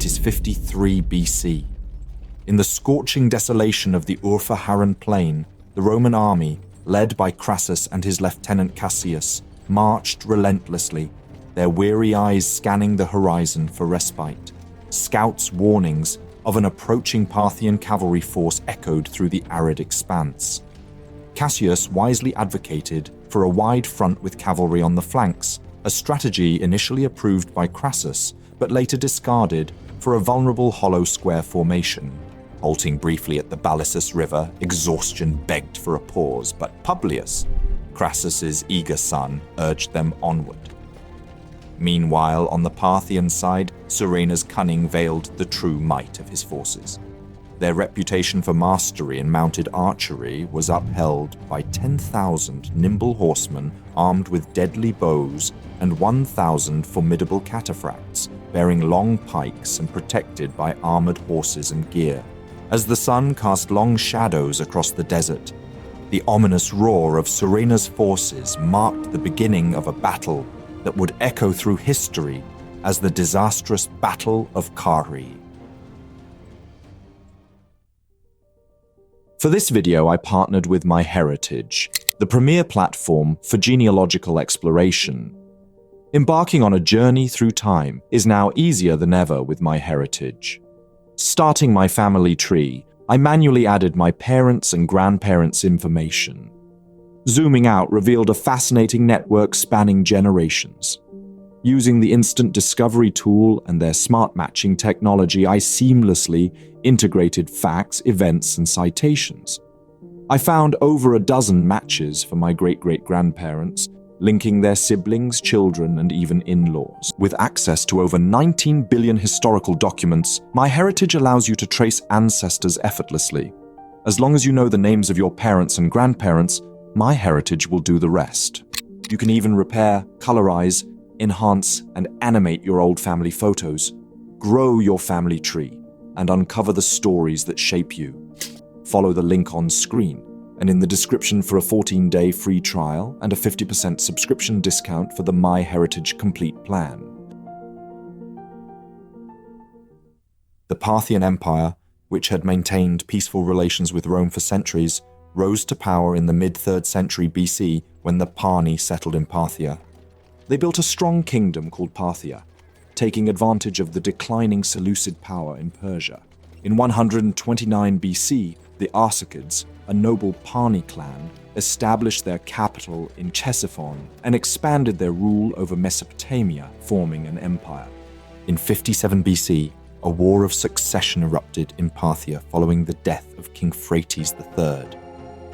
It is 53 BC. In the scorching desolation of the Harran plain, the Roman army, led by Crassus and his lieutenant Cassius, marched relentlessly, their weary eyes scanning the horizon for respite. Scouts' warnings of an approaching Parthian cavalry force echoed through the arid expanse. Cassius wisely advocated for a wide front with cavalry on the flanks, a strategy initially approved by Crassus, but later discarded for a vulnerable hollow square formation. Halting briefly at the Balissus River, exhaustion begged for a pause, but Publius, Crassus's eager son, urged them onward. Meanwhile, on the Parthian side, Surena's cunning veiled the true might of his forces. Their reputation for mastery in mounted archery was upheld by 10,000 nimble horsemen armed with deadly bows and 1,000 formidable cataphracts bearing long pikes and protected by armored horses and gear. As the sun cast long shadows across the desert, the ominous roar of Surena's forces marked the beginning of a battle that would echo through history as the disastrous Battle of Carrhae. For this video, I partnered with MyHeritage, the premier platform for genealogical exploration. Embarking on a journey through time is now easier than ever with MyHeritage. Starting my family tree, I manually added my parents' and grandparents' information. Zooming out revealed a fascinating network spanning generations. Using the instant discovery tool and their smart matching technology, I seamlessly integrated facts, events, and citations. I found over a dozen matches for my great-great-grandparents, linking their siblings, children, and even in-laws. With access to over 19 billion historical documents, MyHeritage allows you to trace ancestors effortlessly. As long as you know the names of your parents and grandparents, MyHeritage will do the rest. You can even repair, colorize, enhance, and animate your old family photos, grow your family tree, and uncover the stories that shape you. Follow the link on screen and in the description for a 14-day free trial and a 50% subscription discount for the MyHeritage Complete plan. The Parthian Empire, which had maintained peaceful relations with Rome for centuries, rose to power in the mid-3rd century BC when the Parni settled in Parthia. They built a strong kingdom called Parthia, taking advantage of the declining Seleucid power in Persia. In 129 BC, the Arsacids, a noble Parni clan, established their capital in Ctesiphon and expanded their rule over Mesopotamia, forming an empire. In 57 BC, a war of succession erupted in Parthia following the death of King Phraates III.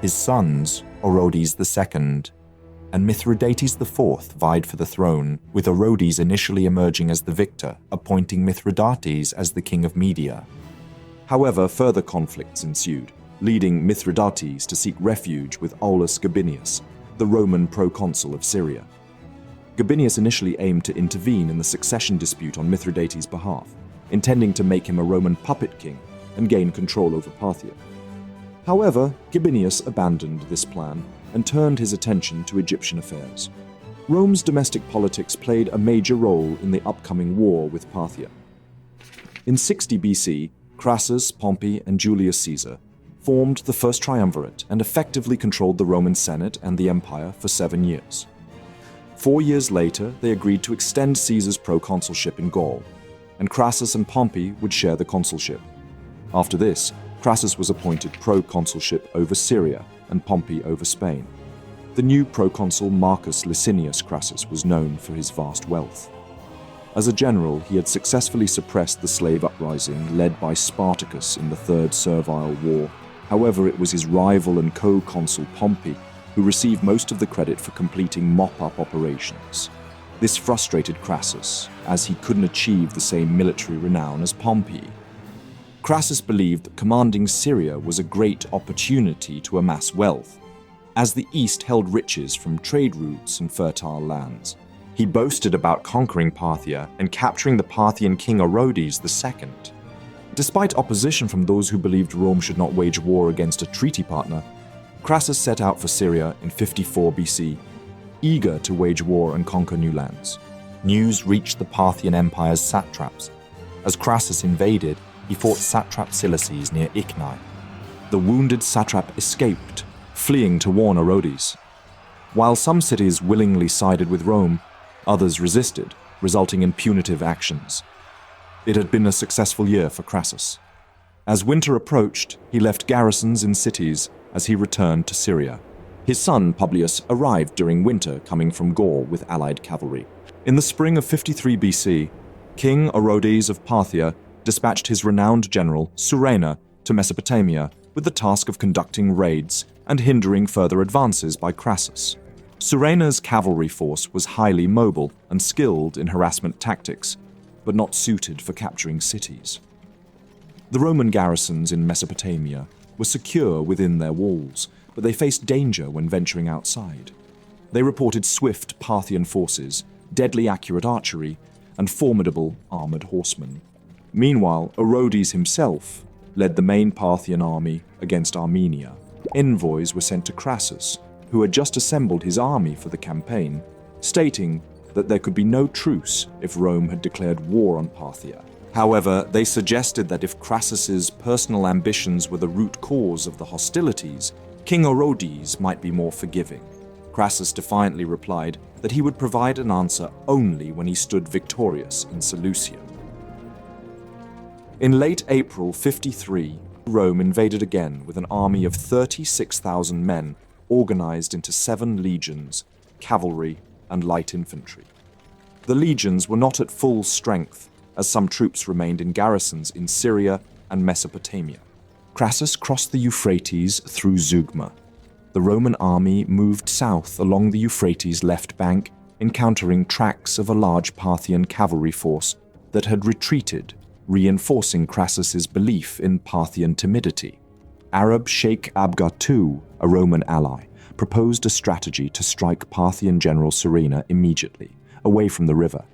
His sons, Orodes II and Mithridates IV, vied for the throne, with Orodes initially emerging as the victor, appointing Mithridates as the king of Media. However, further conflicts ensued, leading Mithridates to seek refuge with Aulus Gabinius, the Roman proconsul of Syria. Gabinius initially aimed to intervene in the succession dispute on Mithridates' behalf, intending to make him a Roman puppet king and gain control over Parthia. However, Gabinius abandoned this plan and turned his attention to Egyptian affairs. Rome's domestic politics played a major role in the upcoming war with Parthia. In 60 BC, Crassus, Pompey, and Julius Caesar formed the First Triumvirate and effectively controlled the Roman Senate and the empire for 7 years. 4 years later, they agreed to extend Caesar's proconsulship in Gaul, and Crassus and Pompey would share the consulship. After this, Crassus was appointed proconsulship over Syria and Pompey over Spain. The new proconsul Marcus Licinius Crassus was known for his vast wealth. As a general, he had successfully suppressed the slave uprising led by Spartacus in the Third Servile War. However, it was his rival and co-consul Pompey who received most of the credit for completing mop-up operations. This frustrated Crassus, as he couldn't achieve the same military renown as Pompey. Crassus believed that commanding Syria was a great opportunity to amass wealth, as the East held riches from trade routes and fertile lands. He boasted about conquering Parthia and capturing the Parthian king Orodes II. Despite opposition from those who believed Rome should not wage war against a treaty partner, Crassus set out for Syria in 54 BC, eager to wage war and conquer new lands. News reached the Parthian Empire's satraps. As Crassus invaded, he fought satrap Cilicides near Icnae. The wounded satrap escaped, fleeing to warn Orodes. While some cities willingly sided with Rome, others resisted, resulting in punitive actions. It had been a successful year for Crassus. As winter approached, he left garrisons in cities as he returned to Syria. His son Publius arrived during winter, coming from Gaul with allied cavalry. In the spring of 53 BC, King Orodes of Parthia dispatched his renowned general Surena to Mesopotamia with the task of conducting raids and hindering further advances by Crassus. Surena's cavalry force was highly mobile and skilled in harassment tactics, but not suited for capturing cities. The Roman garrisons in Mesopotamia were secure within their walls, but they faced danger when venturing outside. They reported swift Parthian forces, deadly accurate archery, and formidable armored horsemen. Meanwhile, Orodes himself led the main Parthian army against Armenia. Envoys were sent to Crassus, who had just assembled his army for the campaign, stating that there could be no truce if Rome had declared war on Parthia. However, they suggested that if Crassus's personal ambitions were the root cause of the hostilities, King Orodes might be more forgiving. Crassus defiantly replied that he would provide an answer only when he stood victorious in Seleucia. In late April 53, Rome invaded again with an army of 36,000 men organized into 7 legions, cavalry and light infantry. The legions were not at full strength, as some troops remained in garrisons in Syria and Mesopotamia. Crassus crossed the Euphrates through Zeugma. The Roman army moved south along the Euphrates' left bank, encountering tracks of a large Parthian cavalry force that had retreated, reinforcing Crassus's belief in Parthian timidity. Arab Sheikh Abgar II, a Roman ally, proposed a strategy to strike Parthian general Surena immediately, away from the river.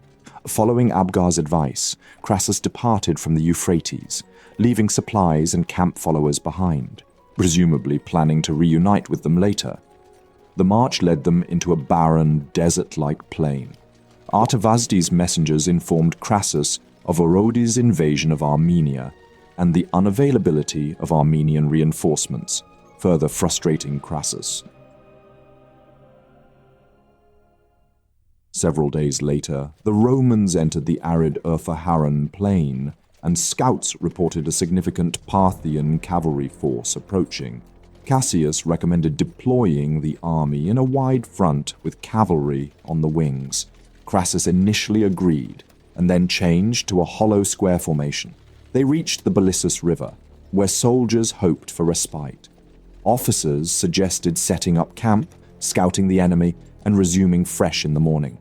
Following Abgar's advice, Crassus departed from the Euphrates, leaving supplies and camp followers behind, presumably planning to reunite with them later. The march led them into a barren, desert-like plain. Artavasdes' messengers informed Crassus of Orodes' invasion of Armenia and the unavailability of Armenian reinforcements, further frustrating Crassus. Several days later, the Romans entered the arid Harran plain, and scouts reported a significant Parthian cavalry force approaching. Cassius recommended deploying the army in a wide front with cavalry on the wings. Crassus initially agreed, and then changed to a hollow square formation. They reached the Balissus River, where soldiers hoped for respite. Officers suggested setting up camp, scouting the enemy, and resuming fresh in the morning.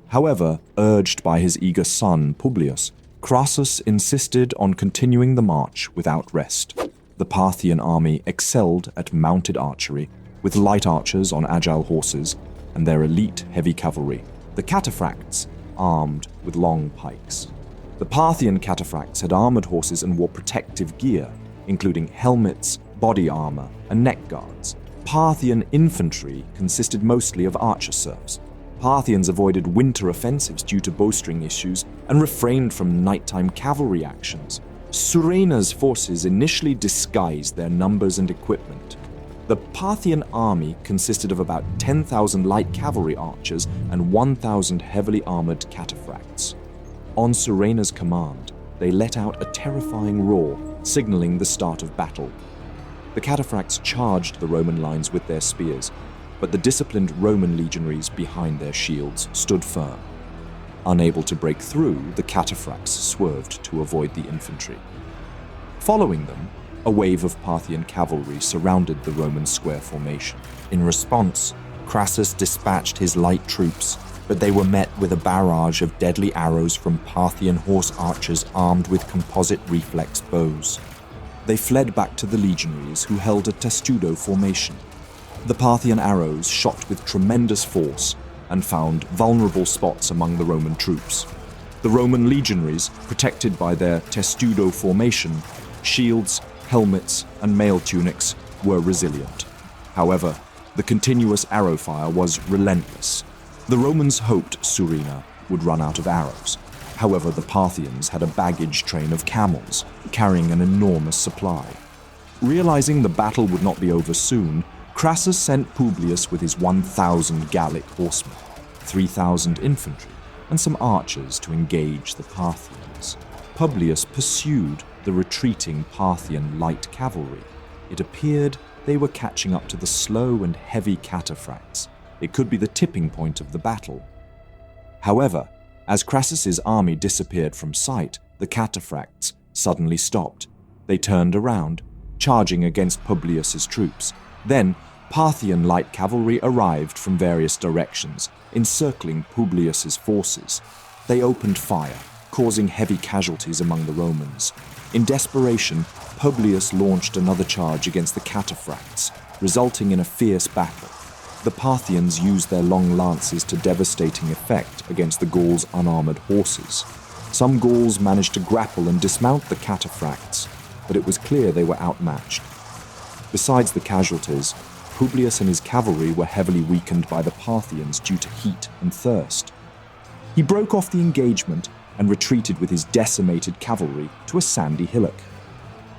However, urged by his eager son, Publius, Crassus insisted on continuing the march without rest. The Parthian army excelled at mounted archery, with light archers on agile horses, and their elite heavy cavalry, the Cataphracts, armed with long pikes. The Parthian Cataphracts had armored horses and wore protective gear, including helmets, body armor, and neck guards. Parthian infantry consisted mostly of archer serfs. Parthians avoided winter offensives due to bowstring issues and refrained from nighttime cavalry actions. Surena's forces initially disguised their numbers and equipment. The Parthian army consisted of about 10,000 light cavalry archers and 1,000 heavily armored cataphracts. On Surena's command, they let out a terrifying roar, signaling the start of battle. The cataphracts charged the Roman lines with their spears, but the disciplined Roman legionaries behind their shields stood firm. Unable to break through, the cataphracts swerved to avoid the infantry. Following them, a wave of Parthian cavalry surrounded the Roman square formation. In response, Crassus dispatched his light troops, but they were met with a barrage of deadly arrows from Parthian horse archers armed with composite reflex bows. They fled back to the legionaries, who held a testudo formation. The Parthian arrows shot with tremendous force and found vulnerable spots among the Roman troops. The Roman legionaries, protected by their testudo formation, shields, helmets, and mail tunics, were resilient. However, the continuous arrow fire was relentless. The Romans hoped Surena would run out of arrows. However, the Parthians had a baggage train of camels, carrying an enormous supply. Realizing the battle would not be over soon, Crassus sent Publius with his 1,000 Gallic horsemen, 3,000 infantry, and some archers to engage the Parthians. Publius pursued the retreating Parthian light cavalry. It appeared they were catching up to the slow and heavy Cataphracts. It could be the tipping point of the battle. However, as Crassus's army disappeared from sight, the Cataphracts suddenly stopped. They turned around, charging against Publius's troops. Then, Parthian light cavalry arrived from various directions, encircling Publius's forces. They opened fire, causing heavy casualties among the Romans. In desperation, Publius launched another charge against the Cataphracts, resulting in a fierce battle. The Parthians used their long lances to devastating effect against the Gauls' unarmored horses. Some Gauls managed to grapple and dismount the Cataphracts, but it was clear they were outmatched. Besides the casualties, Publius and his cavalry were heavily weakened by the Parthians due to heat and thirst. He broke off the engagement and retreated with his decimated cavalry to a sandy hillock.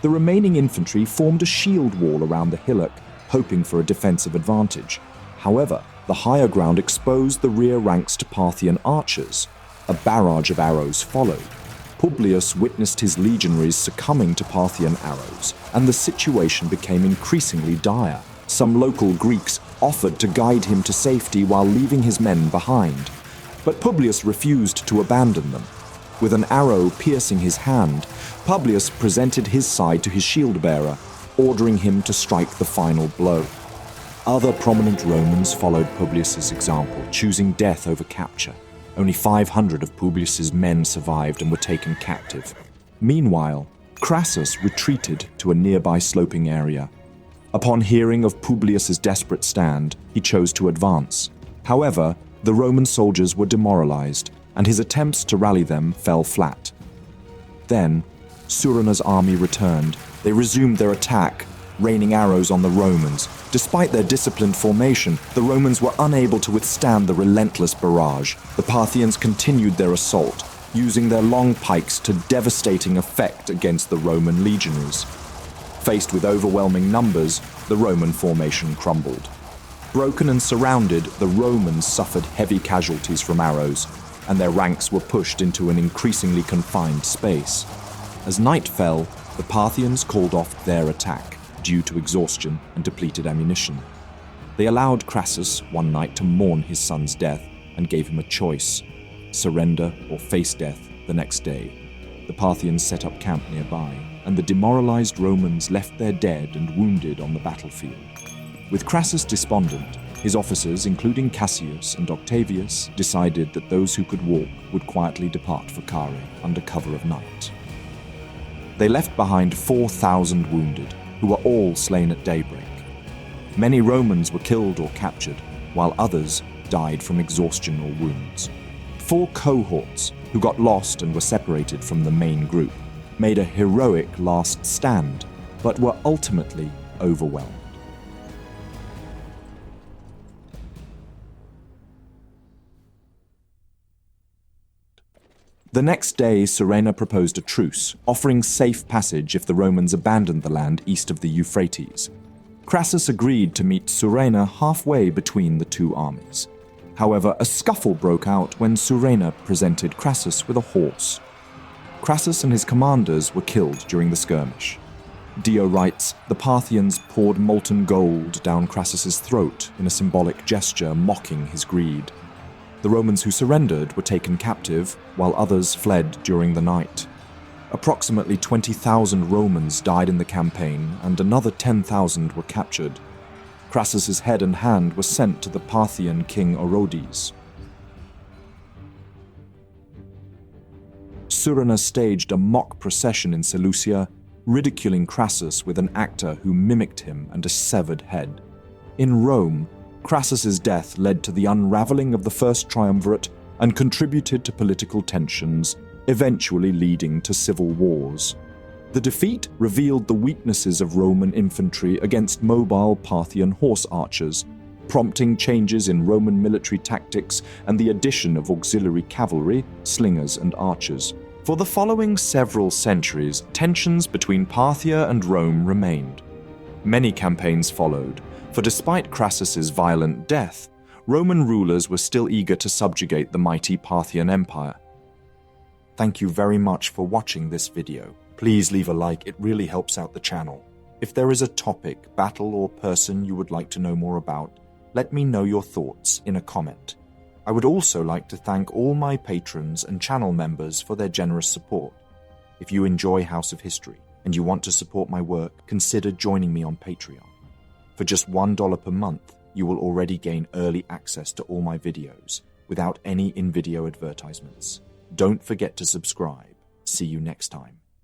The remaining infantry formed a shield wall around the hillock, hoping for a defensive advantage. However, the higher ground exposed the rear ranks to Parthian archers. A barrage of arrows followed. Publius witnessed his legionaries succumbing to Parthian arrows, and the situation became increasingly dire. Some local Greeks offered to guide him to safety while leaving his men behind, but Publius refused to abandon them. With an arrow piercing his hand, Publius presented his side to his shield-bearer, ordering him to strike the final blow. Other prominent Romans followed Publius's example, choosing death over capture. Only 500 of Publius's men survived and were taken captive. Meanwhile, Crassus retreated to a nearby sloping area. Upon hearing of Publius's desperate stand, he chose to advance. However, the Roman soldiers were demoralized, and his attempts to rally them fell flat. Then, Surena's army returned. They resumed their attack, raining arrows on the Romans. Despite their disciplined formation, the Romans were unable to withstand the relentless barrage. The Parthians continued their assault, using their long pikes to devastating effect against the Roman legionaries. Faced with overwhelming numbers, the Roman formation crumbled. Broken and surrounded, the Romans suffered heavy casualties from arrows, and their ranks were pushed into an increasingly confined space. As night fell, the Parthians called off their attack, due to exhaustion and depleted ammunition. They allowed Crassus one night to mourn his son's death and gave him a choice: surrender or face death the next day. The Parthians set up camp nearby, and the demoralized Romans left their dead and wounded on the battlefield. With Crassus despondent, his officers, including Cassius and Octavius, decided that those who could walk would quietly depart for Carrhae under cover of night. They left behind 4,000 wounded, who were all slain at daybreak. Many Romans were killed or captured, while others died from exhaustion or wounds. 4 cohorts, who got lost and were separated from the main group, made a heroic last stand, but were ultimately overwhelmed. The next day, Surena proposed a truce, offering safe passage if the Romans abandoned the land east of the Euphrates. Crassus agreed to meet Surena halfway between the two armies. However, a scuffle broke out when Surena presented Crassus with a horse. Crassus and his commanders were killed during the skirmish. Dio writes, the Parthians poured molten gold down Crassus's throat in a symbolic gesture mocking his greed. The Romans who surrendered were taken captive, while others fled during the night. Approximately 20,000 Romans died in the campaign, and another 10,000 were captured. Crassus's head and hand were sent to the Parthian king Orodes. Surena staged a mock procession in Seleucia, ridiculing Crassus with an actor who mimicked him and a severed head. In Rome, Crassus's death led to the unraveling of the First Triumvirate and contributed to political tensions, eventually leading to civil wars. The defeat revealed the weaknesses of Roman infantry against mobile Parthian horse archers. prompting changes in Roman military tactics and the addition of auxiliary cavalry, slingers, and archers. For the following several centuries, tensions between Parthia and Rome remained. Many campaigns followed, for despite Crassus's violent death, Roman rulers were still eager to subjugate the mighty Parthian Empire. Thank you very much for watching this video. Please leave a like, it really helps out the channel. If there is a topic, battle, or person you would like to know more about, let me know your thoughts in a comment. I would also like to thank all my patrons and channel members for their generous support. If you enjoy House of History and you want to support my work, consider joining me on Patreon. For just $1 per month, you will already gain early access to all my videos without any in-video advertisements. Don't forget to subscribe. See you next time.